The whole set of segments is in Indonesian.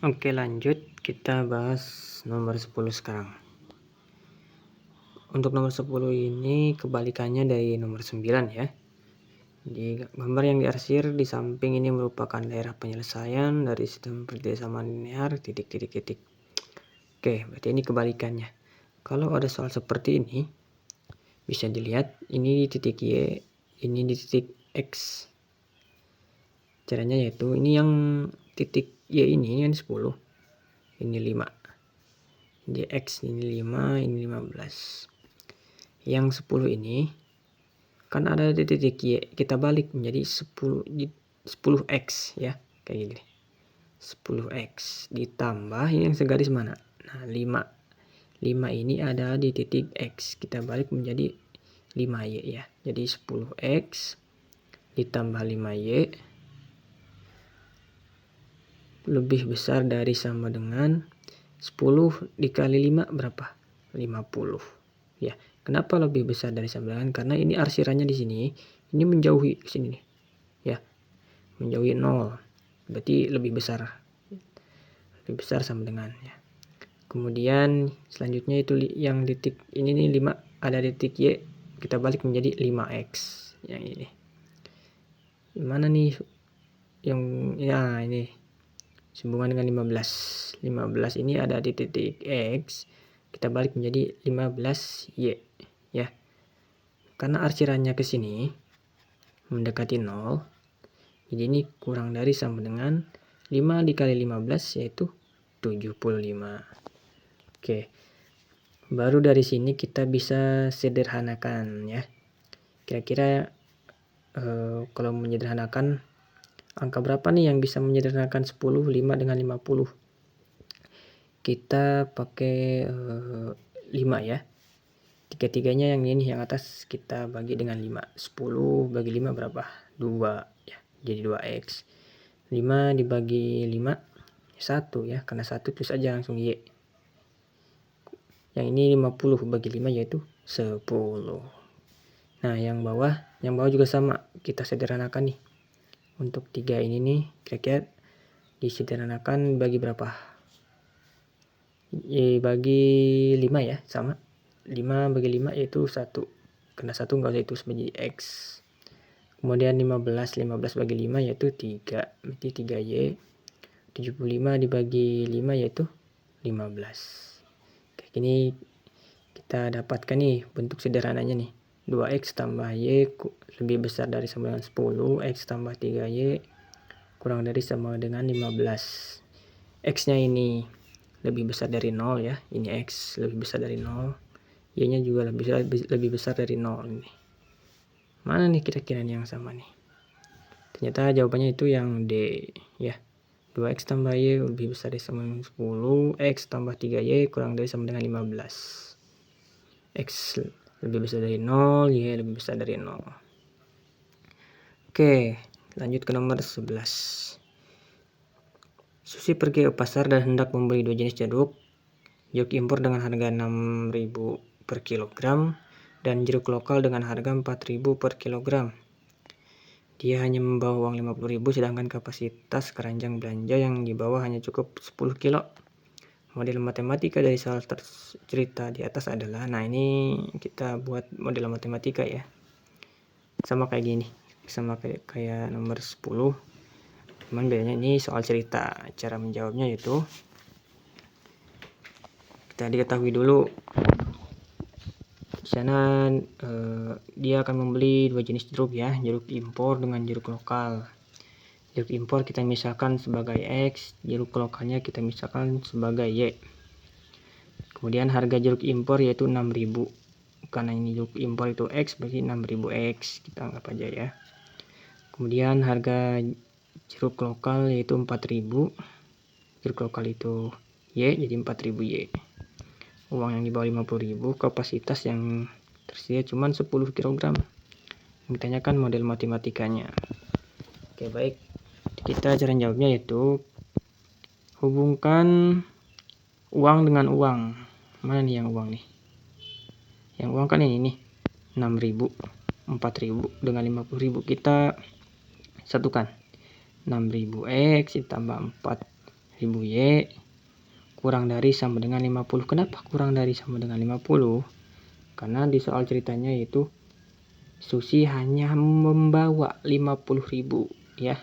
Oke, lanjut kita bahas nomor 10 sekarang. Untuk nomor 10 ini kebalikannya dari nomor 9 ya. Di gambar yang diarsir di samping ini merupakan daerah penyelesaian dari sistem persamaan linear titik. Oke, berarti ini kebalikannya. Kalau ada soal seperti ini, bisa dilihat ini di titik Y, ini di titik X. Caranya yaitu ini yang titik Y ini yang 10, ini 5. Di X ini 5, ini 15. Yang 10 ini kan ada di titik Y, kita balik menjadi 10x ya, kayak gini. 10x ditambah yang segaris mana? Nah, 5 ini ada di titik X, kita balik menjadi 5y ya. Jadi 10x ditambah 5y lebih besar dari sama dengan 10 dikali 5 berapa? 50 ya. Kenapa lebih besar dari sama dengan? Karena ini arsirannya di sini, ini menjauhi ke sini nih ya, menjauhi 0, berarti lebih besar sama dengan ya. Kemudian selanjutnya itu yang titik ini nih 5 ada di titik Y, kita balik menjadi 5x yang ini. Gimana nih yang ya ini sambungan dengan 15 ini ada di titik X, kita balik menjadi 15y ya. Karena arsirannya ke sini mendekati 0, jadi ini kurang dari sama dengan 5 dikali 15 yaitu 75. Oke, baru dari sini kita bisa sederhanakan ya. Kira-kira kalau menyederhanakan angka berapa nih yang bisa menyederhanakan 10, 5 dengan 50? Kita pakai 5 ya. Tiga-tiganya yang ini yang atas kita bagi dengan 5. 10 bagi 5 berapa? 2 ya. Jadi 2x. 5 dibagi 5 1 ya, karena 1 terus aja langsung y. Yang ini 50 bagi 5 yaitu 10. Nah, yang bawah juga sama, kita sederhanakan nih. Untuk 3 ini nih, kira-kira disederhanakan bagi berapa? Bagi 5 ya, sama. 5 bagi 5 yaitu 1. Karena 1 enggak usah itu sebagai x. Kemudian 15 bagi 5 yaitu 3. Berarti 3y. 75 dibagi 5 yaitu 15. Kayak gini kita dapatkan nih bentuk sederhananya nih. 2x tambah y lebih besar dari sama dengan 10. X tambah 3y kurang dari sama dengan 15. X nya ini lebih besar dari 0 ya. Ini x lebih besar dari 0. Y nya juga lebih besar dari 0 ini. Mana nih kira-kira yang sama nih? Ternyata jawabannya itu yang D ya. 2x tambah y lebih besar dari sama dengan 10, x tambah 3y kurang dari sama dengan 15. X lebih besar dari 0, y lebih besar dari 0. Oke, lanjut ke nomor 11. Susi pergi ke pasar dan hendak membeli 2 jenis jeruk. Jeruk impor dengan harga 6.000 per kilogram dan jeruk lokal dengan harga 4.000 per kilogram. Dia hanya membawa uang 50.000, sedangkan kapasitas keranjang belanja yang dibawa hanya cukup 10 kilo. Model matematika dari soal cerita di atas adalah, nah ini kita buat model matematika ya. Sama kayak gini, sama kayak nomor 10. Cuman bedanya ini soal cerita. Cara menjawabnya yaitu kita diketahui dulu di sana dia akan membeli 2 jenis jeruk ya, jeruk impor dengan jeruk lokal. Jeruk impor kita misalkan sebagai X, jeruk lokalnya kita misalkan sebagai Y. Kemudian harga jeruk impor yaitu 6.000. Karena ini jeruk impor itu X, berarti 6.000 X, kita anggap aja ya. Kemudian harga jeruk lokal yaitu 4.000. Jeruk lokal itu Y, jadi 4.000 Y. Uang yang dibawa 50.000, kapasitas yang tersedia cuma 10 kg. Ditanyakan model matematikanya. Oke, baik. Kita cara jawabnya yaitu hubungkan uang dengan uang. Mana nih yang uang nih? Yang uang kan ini nih. 6.000, 4.000 dengan 50.000 kita satukan. 6.000 X ditambah 4.000 1000Y kurang dari sama dengan 50. Kenapa kurang dari sama dengan 50? Karena di soal ceritanya itu Susi hanya membawa 50.000 ya.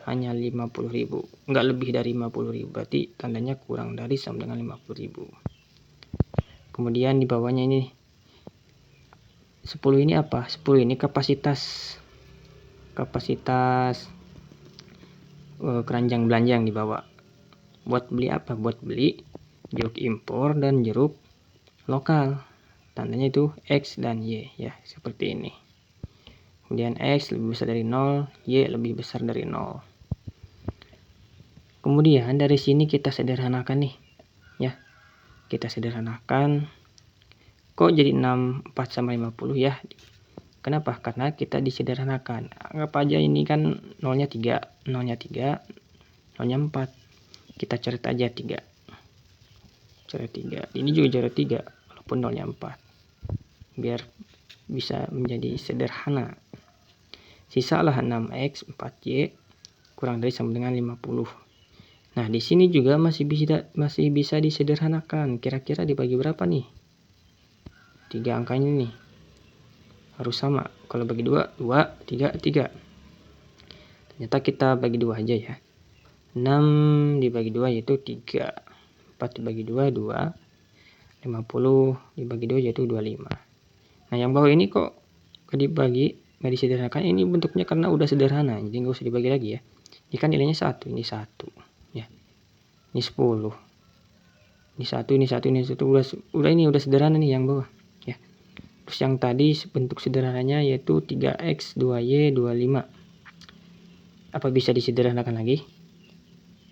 Hanya 50.000, enggak lebih dari 50.000, berarti tandanya kurang dari sama dengan 50.000. Kemudian di bawahnya ini 10 ini apa? 10 ini kapasitas keranjang belanja yang dibawa. Buat beli apa? Buat beli jeruk impor dan jeruk lokal. Tandanya itu X dan Y ya, seperti ini. Kemudian X lebih besar dari 0, Y lebih besar dari 0. Kemudian dari sini kita sederhanakan nih ya. Kita sederhanakan. Kok jadi 64 sama 50 ya? Kenapa? Karena kita disederhanakan. Anggap aja ini kan nolnya 3, nolnya 4. Kita coret aja 3. Coret 3. Ini juga coret 3 walaupun nolnya 4. Biar bisa menjadi sederhana. Sisalah 6X 4Y kurang dari sama dengan 50. Nah, di sini juga masih bisa disederhanakan. Kira-kira dibagi berapa nih? 3 angkanya nih harus sama. Kalau bagi 2, 2, 3, 3. Ternyata kita bagi 2 aja ya. 6 dibagi 2 yaitu 3. 4 dibagi 2, 2. 50 dibagi 2 yaitu 25. Nah, yang bawah ini kok dibagi, nggak disederhanakan. Ini bentuknya karena udah sederhana, jadi nggak usah dibagi lagi ya. Ini kan nilainya 1, ini 1 ya. Ini 10. Ini 1, ini 1, ini 1. Udah ini udah sederhana nih yang bawah. Terus yang tadi bentuk sederhananya yaitu 3X, 2Y, 25. Apa bisa disederhanakan lagi?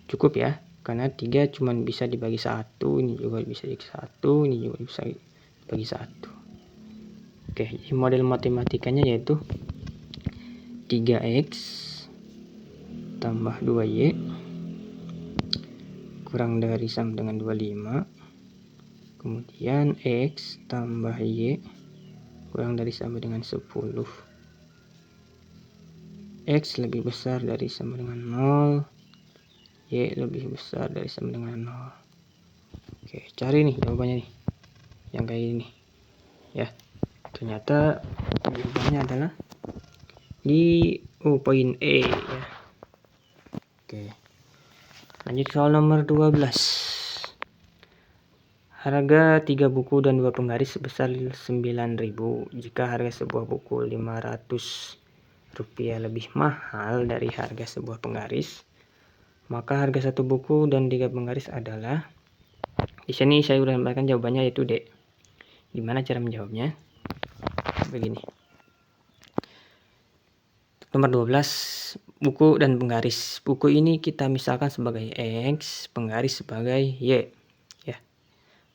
Cukup ya, karena 3 cuma bisa dibagi 1, ini juga bisa dibagi 1, ini juga bisa dibagi 1. Oke, model matematikanya yaitu 3X tambah 2Y kurang dari sama dengan 25. Kemudian X tambah Y kurang dari sama dengan 10. X lebih besar dari sama dengan 0. Y lebih besar dari sama dengan 0. Oke, cari nih jawabannya nih. Yang kayak gini. Ya. Ternyata jawabannya adalah di poin E ya. Oke. Lanjut soal nomor 12. Harga 3 buku dan 2 penggaris sebesar 9.000. Jika harga sebuah buku 500 rupiah lebih mahal dari harga sebuah penggaris, maka harga satu buku dan 3 penggaris adalah. Di sini saya udah memberikan jawabannya yaitu D. Gimana cara menjawabnya? Begini. Nomor 12, buku dan penggaris. Buku ini kita misalkan sebagai X, penggaris sebagai Y.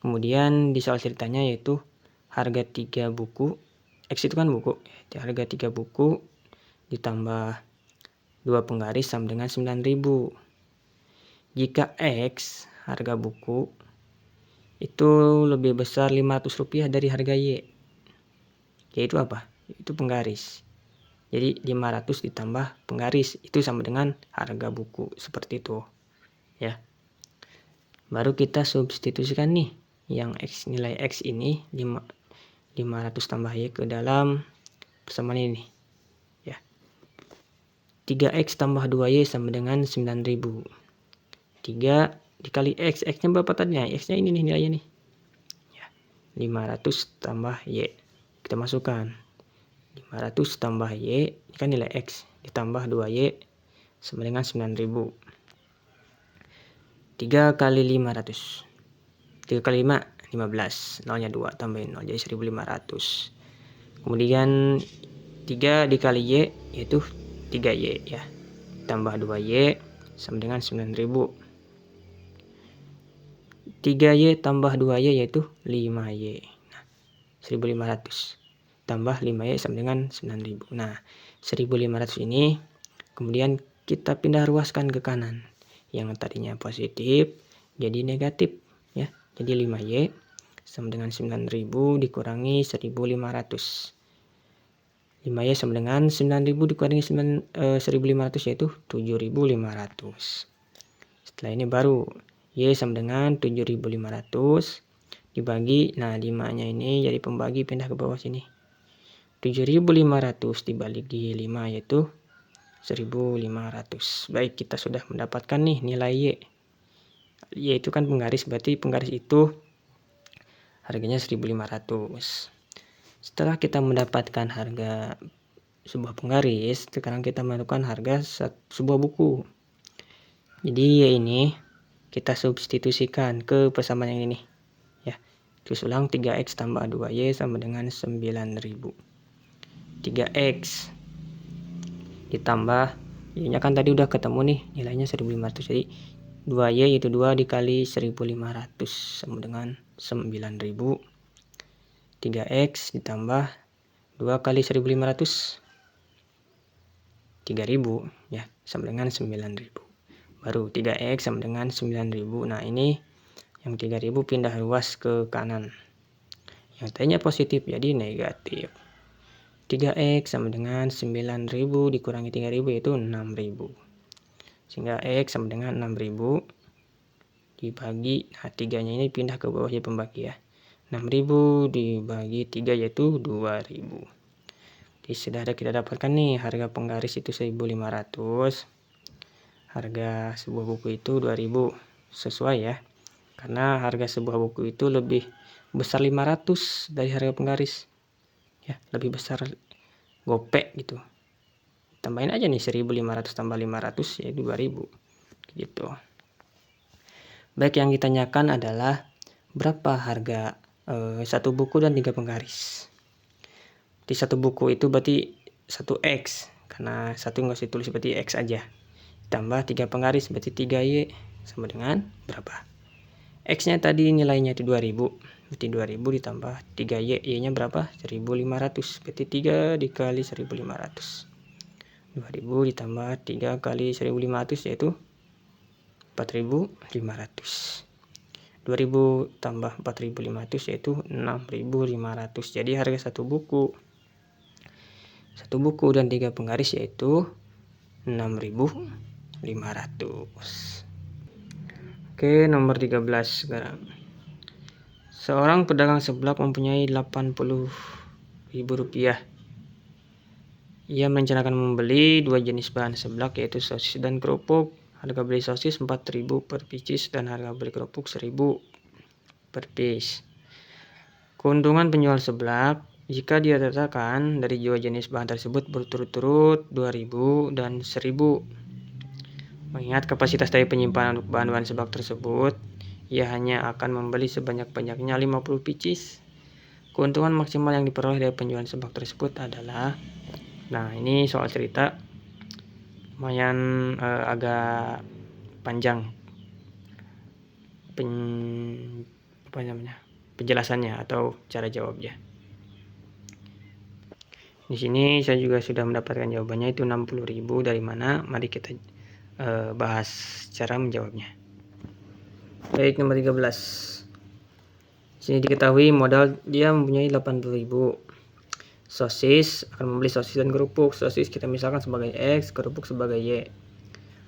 Kemudian di soal ceritanya yaitu harga 3 buku, X itu kan buku, harga 3 buku ditambah 2 penggaris sama dengan 9.000. Jika X, harga buku, itu lebih besar 500 rupiah dari harga Y, yaitu apa? Itu penggaris. Jadi 500 ditambah penggaris, itu sama dengan harga buku, seperti itu. Ya. Baru kita substitusikan nih. Yang X, nilai X ini 500 tambah Y ke dalam persamaan ini ya. 3X tambah 2Y sama dengan 9.000. 3 dikali X, X nya berapa tadinya? X nya ini nih nilainya nih ya. 500 tambah Y, kita masukkan 500 tambah Y, ini kan nilai X, ditambah 2Y sama dengan 9.000. 3 kali 500, 3 kali 5, 15. Nolnya 2, tambahin 0, jadi 1500. Kemudian 3 dikali Y, yaitu 3Y ya. Tambah 2Y, sama dengan 9000. 3Y tambah 2Y, yaitu 5Y. Nah, 1500. Tambah 5Y, sama dengan 9000. Nah, 1500 ini, kemudian kita pindah ruaskan ke kanan. Yang tadinya positif, jadi negatif ya. Jadi 5Y sama dengan 9.000 dikurangi 1.500. 5Y sama dengan 9.000 dikurangi 1.500 yaitu 7.500. Setelah ini baru Y sama dengan 7.500 dibagi, nah 5-nya ini jadi pembagi, pindah ke bawah sini. 7.500 dibagi 5 yaitu 1.500. Baik, kita sudah mendapatkan nih nilai Y. Y itu kan penggaris, berarti penggaris itu harganya 1.500. Setelah kita mendapatkan harga sebuah penggaris, sekarang kita menentukan harga sebuah buku. Jadi Y ini kita substitusikan ke persamaan yang ini. Ya, terus ulang 3X tambah 2Y sama dengan 9.000. 3X ditambah Y-nya kan tadi udah ketemu nih nilainya 1.500, jadi 2Y itu 2 dikali 1.500 sama dengan 9.000. 3X ditambah 2 kali 1.500 3.000 ya, sama dengan 9.000. Baru 3X sama dengan 9.000. Nah ini yang 3.000 pindah luas ke kanan, yang tadinya positif jadi negatif. 3X sama dengan 9.000 dikurangi 3.000 yaitu 6.000. Sehingga X sama dengan 6.000 dibagi, nah 3-nya ini pindah ke bawah jadi pembagi ya. 6.000 dibagi 3 yaitu 2.000. Jadi sudah ada kita dapatkan nih harga penggaris itu 1.500. Harga sebuah buku itu 2.000. Sesuai ya. Karena harga sebuah buku itu lebih besar 500 dari harga penggaris. Ya, lebih besar gopek gitu. Tambahin aja nih 1.500 tambah 500 yaitu 2.000 gitu. Baik, yang ditanyakan adalah berapa harga satu buku dan 3 penggaris. Di satu buku itu berarti 1X, karena satu nggak usah tulis berarti X aja. Tambah 3 penggaris berarti 3Y sama dengan berapa? X-nya tadi nilainya itu 2.000. Berarti 2.000 ditambah 3Y, Y-nya berapa? 1.500. Berarti 3 dikali 1.500. 2.000 ditambah 3 kali 1.500 yaitu 4.500. 2.000 tambah 4.500 yaitu 6.500. Jadi harga satu buku dan 3 penggaris yaitu 6.500. Oke, nomor 13 sekarang. Seorang pedagang seblak mempunyai 80.000 rupiah. Ia merencanakan membeli 2 jenis bahan seblak yaitu sosis dan kerupuk. Harga beli sosis 4.000 per pieces dan harga beli kerupuk 1.000 per piece. Keuntungan penjual seblak jika dia letakkan dari 2 jenis bahan tersebut berturut-turut 2.000 dan 1.000. Mengingat kapasitas dari penyimpanan untuk bahan-bahan seblak tersebut, ia hanya akan membeli sebanyak-banyaknya 50 pieces. Keuntungan maksimal yang diperoleh dari penjualan seblak tersebut adalah, nah ini soal cerita lumayan agak panjang penjelasannya atau cara jawabnya. Di sini saya juga sudah mendapatkan jawabannya itu 60.000. Dari mana? Mari kita bahas cara menjawabnya. Baik, nomor 13. Sini diketahui modal dia mempunyai 80.000. Sosis akan membeli sosis dan kerupuk. Sosis kita misalkan sebagai X, kerupuk sebagai Y.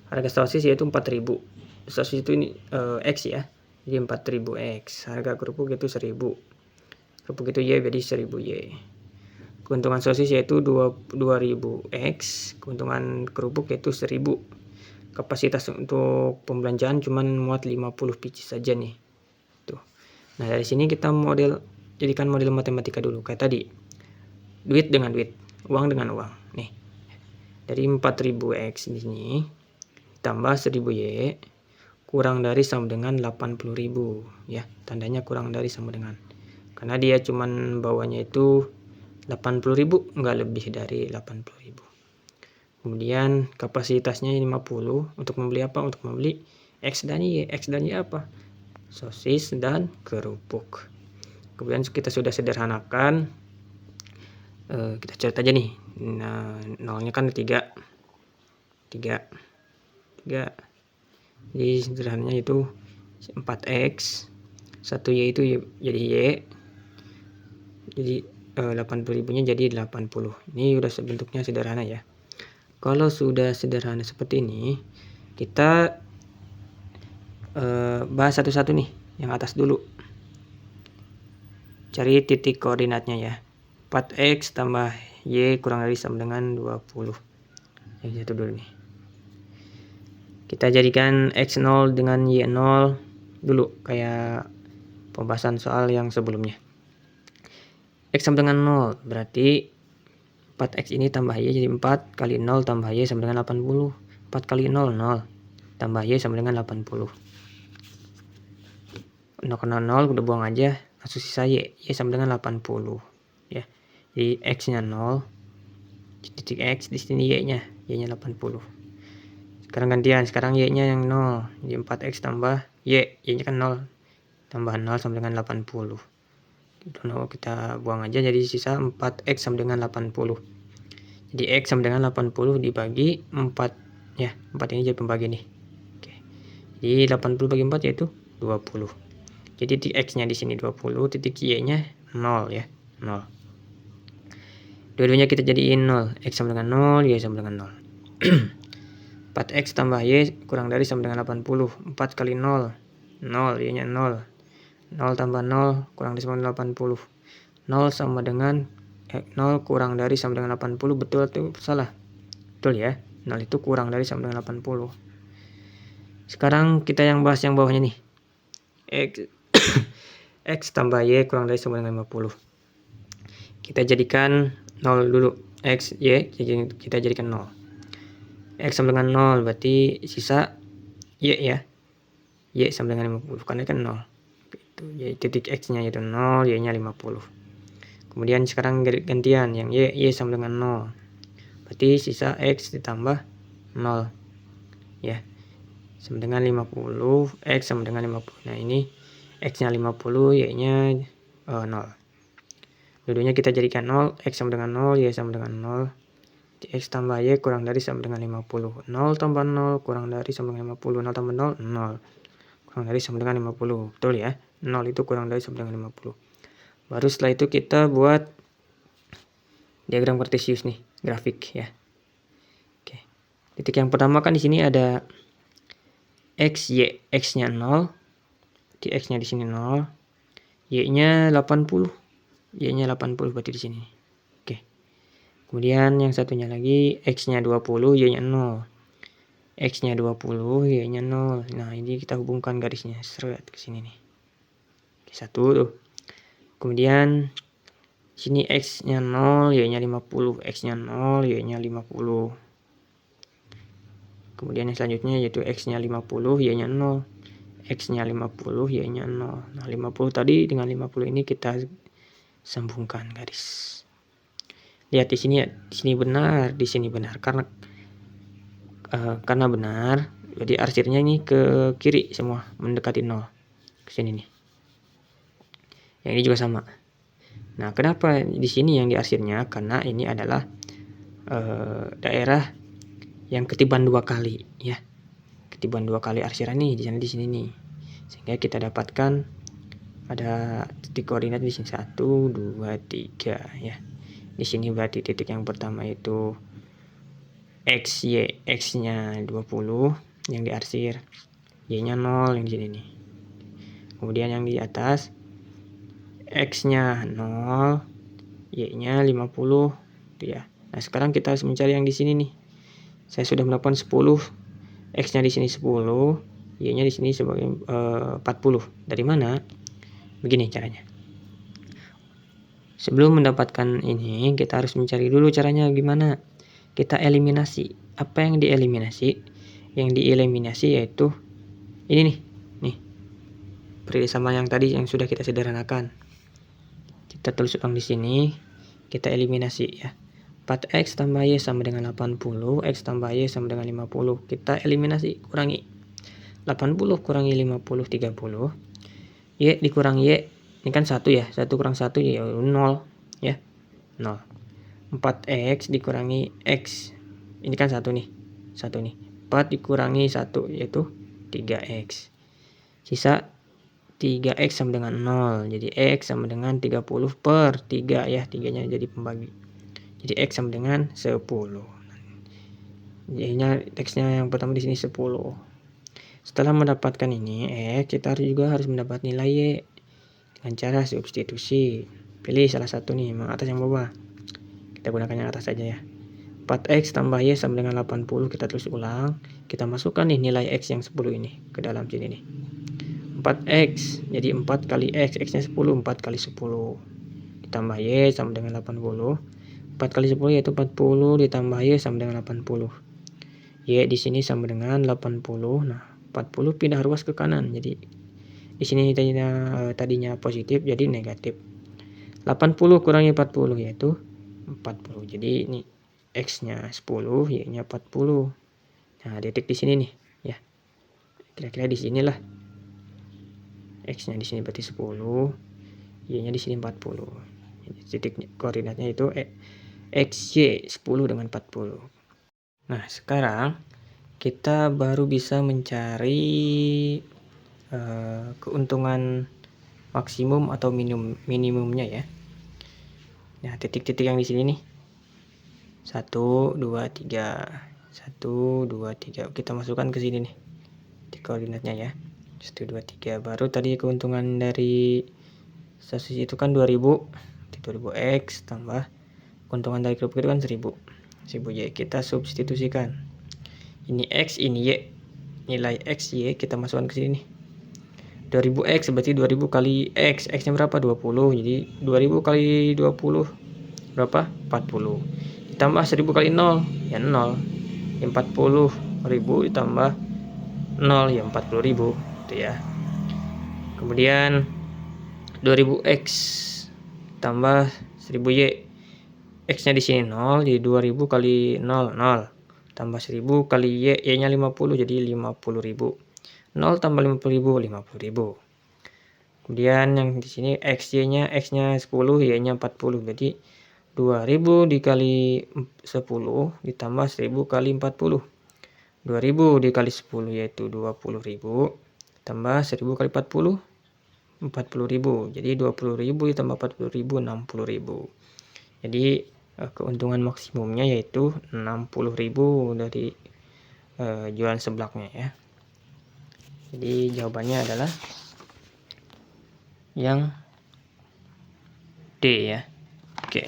Harga sosis yaitu 4.000. Sosis itu ini X ya. Jadi 4.000 X. Harga kerupuk itu 1.000. Kerupuk itu Y jadi 1.000 Y. Keuntungan sosis yaitu 2.000 X. Keuntungan kerupuk yaitu 1.000. Kapasitas untuk pembelanjaan cuman muat 50 pieces saja nih. Tuh. Nah, dari sini kita jadikan model matematika dulu kayak tadi. Duit dengan duit, uang dengan uang. Nih. Dari 4.000 X di sini tambah 1.000 Y kurang dari sama dengan 80.000 ya. Tandanya kurang dari sama dengan. Karena dia cuman bawanya itu 80.000, enggak lebih dari 80.000. Kemudian kapasitasnya 50 untuk membeli apa? Untuk membeli X dan Y. X dan Y apa? Sosis dan kerupuk. Kemudian kita sudah sederhanakan. Kita catat aja nih. Nah, nolnya kan 3. Jadi sederhananya itu 4X. 1Y itu jadi Y. Jadi 80.000-nya jadi 80. Ini udah bentuknya sederhana ya. Kalau sudah sederhana seperti ini, kita bahas satu-satu nih, yang atas dulu. Cari titik koordinatnya ya. 4x tambah y kurang dari sama dengan 20. Yang satu dulu nih. Kita jadikan x0 dengan y0 dulu, kayak pembahasan soal yang sebelumnya. X sama dengan 0, berarti 4x ini tambah y jadi 4 kali 0 tambah y sama dengan 80. 4 kali 0, 0. Tambah y sama dengan 80. 0 kena 0, udah buang aja. Langsung sisa y sama dengan 80. Ya. Jadi x-nya 0. Titik x, di sini y-nya 80. Sekarang gantian, sekarang y-nya yang 0. Jadi 4x tambah y-nya kan 0. Tambah 0 sama dengan 80. Kita buang aja, jadi sisa 4x sama dengan 80. Jadi x sama dengan 80 dibagi 4 ya. 4 ini jadi pembagi nih. Oke. Jadi 80 bagi 4 yaitu 20. Jadi titik x-nya di sini 20, titik y-nya 0 ya. 0. Dua-duanya kita jadiin 0. X sama dengan 0, y sama dengan 0. 4x tambah y kurang dari sama dengan 80. 4 kali 0, 0, y-nya 0. 0 tambah 0 kurang dari sama dengan 80. 0 sama dengan 0 kurang dari sama dengan 80. Betul atau salah? Betul ya. 0 itu kurang dari sama dengan 80. Sekarang kita yang bahas yang bawahnya nih. X tambah y kurang dari sama dengan 50. Kita jadikan 0 dulu. X, y kita jadikan 0. X sama dengan 0 berarti sisa y ya. Y sama dengan 50 karena kan 0. Y titik x-nya yaitu 0, y-nya 50. Kemudian sekarang gantian yang y sama dengan 0. Berarti sisa x ditambah 0 ya. Sama dengan 50, x sama dengan 50. Nah, ini x-nya 50, y-nya 0. Dua-duanya kita jadikan 0, x sama dengan 0, y sama dengan 0. X tambah y kurang dari sama dengan 50. 0 tambah 0 kurang dari sama dengan 50. 0 tambah 0, 0. Kurang dari sama dengan 50. Betul ya? 0 itu kurang dari sama dengan 50. Baru setelah itu kita buat diagram kartesius nih, grafik ya. Oke. Titik yang pertama kan di sini ada x, y. X-nya 0. Di x-nya di sini 0. Y-nya 80. Y-nya 80 berarti di sini. Oke. Kemudian yang satunya lagi x-nya 20, y-nya 0. X-nya 20, y-nya 0. Nah, ini kita hubungkan garisnya seret ke sini nih. Oke, satu tuh. Kemudian sini x-nya 0, y-nya 50. X-nya 0, y-nya 50. Kemudian yang selanjutnya yaitu x-nya 50, y-nya 0. X-nya 50, y-nya 0. Nah, 50 tadi dengan 50 ini kita sambungkan garis. Lihat di sini ya, di sini benar, di sini benar. Karena benar, jadi arsirnya ini ke kiri semua, mendekati 0. Ke sini nih. Yang ini juga sama. Nah, kenapa di sini yang di arsirnya? Karena ini adalah daerah yang ketiban 2 kali ya. Ketiban 2 kali arsiran nih di sini nih. Sehingga kita dapatkan ada titik koordinat di sini 1, 2, 3 ya. Di sini berarti titik yang pertama itu x, y, x-nya 20 yang diarsir, y-nya 0 yang di sini nih. Kemudian yang di atas x-nya 0, y-nya 50 gitu ya. Nah, sekarang kita harus mencari yang di sini nih. Saya sudah melakukan 10, x-nya di sini 10, y-nya di sini sebagai 40. Dari mana? Begini caranya. Sebelum mendapatkan ini, kita harus mencari dulu caranya gimana. Kita eliminasi. Apa yang dieliminasi? Yang dieliminasi yaitu ini nih. Nih. Persis sama yang tadi yang sudah kita sederhanakan. Kita tulis ulang di sini. Kita eliminasi ya. 4x tambah y sama dengan 80. X tambah y sama dengan 50. Kita eliminasi. Kurangi. 80 kurangi 50, 30. Y dikurangi y. Ini kan 1 ya. 1 kurang 1 ya 0 ya. 0. 4x dikurangi x. Ini kan 1 nih. 1 nih. 4 dikurangi 1 yaitu 3x. Sisa 3x sama dengan 0. Jadi x sama dengan 30 per 3 ya. 3-nya jadi pembagi. Jadi x sama dengan 10. Jadinya teksnya yang pertama di sini 10. Setelah mendapatkan ini X, kita juga harus mendapat nilai Y dengan cara substitusi. Pilih salah satu nih, yang atas yang bawah. Kita gunakan yang atas saja ya. 4X tambah Y sama dengan 80, kita tulis ulang. Kita masukkan nih nilai X yang 10 ini ke dalam sini nih. 4X, jadi 4 kali X, X nya 10, 4 kali 10. Ditambah Y sama dengan 80. 4 kali 10 yaitu 40, ditambah Y sama dengan 80. Y di sini sama dengan 80. Nah, 40 pindah ruas ke kanan. Jadi di sini tadinya positif jadi negatif. 80 kurangi 40 yaitu 40. Jadi ini X-nya 10, Y-nya 40. Nah, titik di sini nih, ya. Kira-kira di sinilah. X-nya di sini berarti 10, Y-nya di sini 40. Jadi titik koordinatnya itu XY 10 dengan 40. Nah, sekarang kita baru bisa mencari keuntungan maksimum atau minimumnya ya. Nah, titik-titik yang di sini nih. 1, 2, 3. 1, 2, 3. Kita masukkan ke sini nih. Di koordinatnya ya. 1, 2, 3. Baru tadi keuntungan dari status itu kan 2000. 2000X tambah keuntungan dari grup itu kan 1000. 1000Y. Kita substitusikan. Ini X, ini Y. Nilai X, Y kita masukkan ke sini nih. 2000X berarti 2000 kali X. X-nya berapa? 20. Jadi 2000 kali 20 berapa? 40. Ditambah 1000 kali 0 ya 0. Ya 40.000 ditambah 0 ya 40.000 gitu ya. Kemudian 2000X tambah 1000Y. X-nya di sini 0, jadi 2000 kali 0 0. Tambah 1000 kali Y, Y-nya 50 jadi 50.000. 0 tambah 50.000 50.000. Kemudian yang di sini XY-nya X-nya 10, Y-nya 40. Berarti 2000 dikali 10 ditambah 1000 kali 40. 2000 dikali 10 yaitu 20.000 tambah 1000 kali 40 40.000. Jadi 20.000 ditambah 40.000 60.000. Jadi keuntungan maksimumnya yaitu 60.000 dari jualan seblaknya ya. Jadi jawabannya adalah yang D ya. Oke.